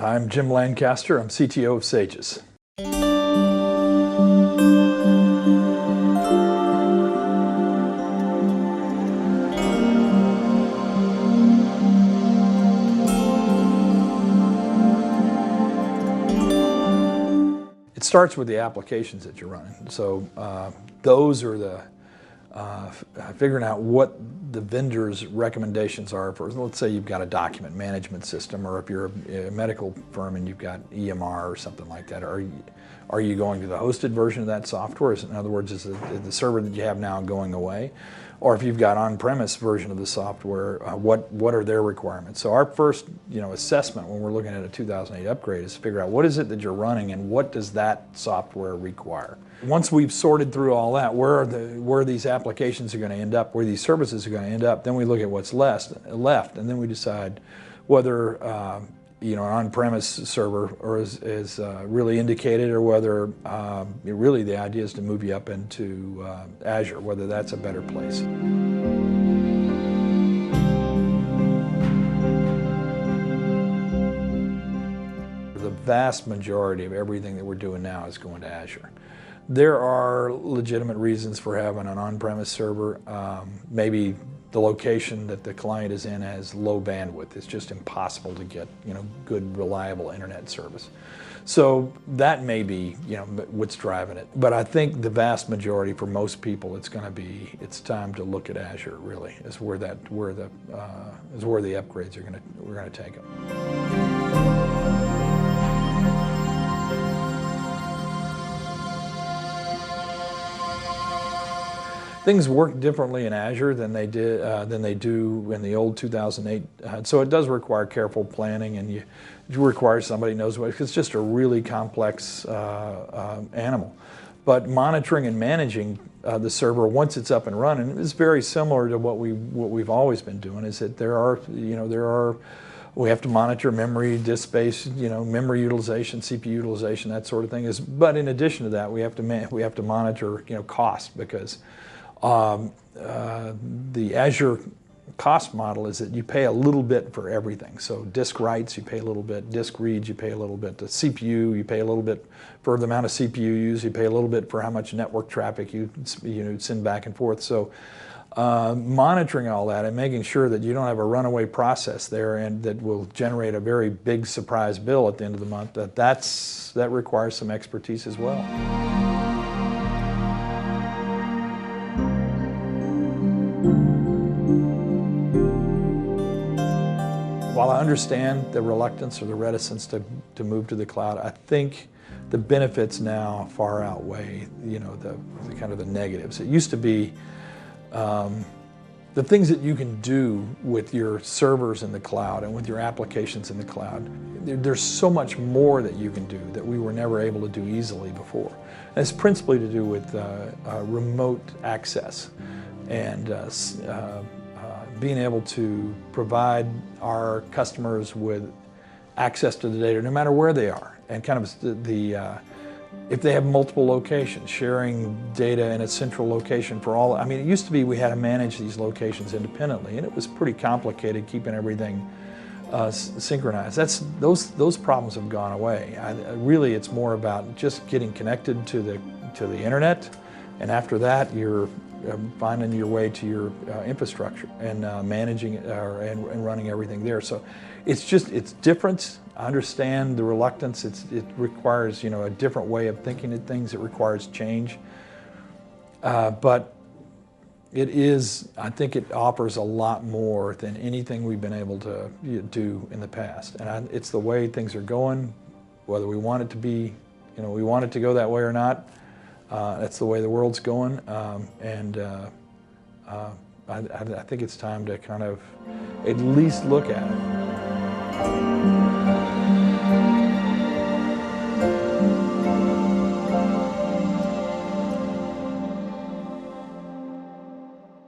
I'm Jim Lancaster. I'm CTO of Sages. It starts with the applications that you're running. So those are the figuring out what the vendor's recommendations are for, let's say you've got a document management system, or if you're a medical firm and you've got EMR or something like that, are you going to the hosted version of that software? In other words, is the server that you have now going away? Or if you've got on-premise version of the software, what are their requirements? So our first assessment when we're looking at a 2008 upgrade is to figure out what is it that you're running and what does that software require. Once we've sorted through all that, where these applications are going to end up, where these services are going to end up, then we look at what's left, and then we decide whether an on-premise server is really indicated, or whether really the idea is to move you up into Azure, whether that's a better place. The vast majority of everything that we're doing now is going to Azure. There are legitimate reasons for having an on-premise server. Maybe the location that the client is in has low bandwidth. It's just impossible to get good, reliable internet service. So that may be what's driving it. But I think the vast majority, for most people, it's time to look at Azure. Really, is where the upgrades we're going to take them. Things work differently in Azure than they do in the old 2008. So it does require careful planning, and you require somebody who knows what. It's just a really complex animal. But monitoring and managing the server once it's up and running is very similar to what we've always been doing. Is that we have to monitor memory, disk space, memory utilization, CPU utilization, that sort of thing. But in addition to that, we have to monitor cost, because the Azure cost model is that you pay a little bit for everything. So disk writes, you pay a little bit. Disk reads, you pay a little bit. The CPU, you pay a little bit for the amount of CPU used. You pay a little bit for how much network traffic you send back and forth. So monitoring all that and making sure that you don't have a runaway process there, and that will generate a very big surprise bill at the end of the month, that requires some expertise as well. While I understand the reluctance or the reticence to move to the cloud, I think the benefits now far outweigh the kind of the negatives. It used to be the things that you can do with your servers in the cloud and with your applications in the cloud. There's so much more that you can do that we were never able to do easily before. And it's principally to do with remote access and being able to provide our customers with access to the data no matter where they are, and kind of if they have multiple locations, sharing data in a central location for all. I mean, it used to be we had to manage these locations independently, and it was pretty complicated keeping everything synchronized. Those problems have gone away. Really, it's more about just getting connected to the internet, and after that, you're finding your way to your infrastructure and managing it and running everything there. So it's different. I understand the reluctance. It requires a different way of thinking of things. It requires change, but I think it offers a lot more than anything we've been able to do in the past. And it's the way things are going, whether we want it to be, we want it to go that way or not. That's the way the world's going, and I think it's time to kind of at least look at it.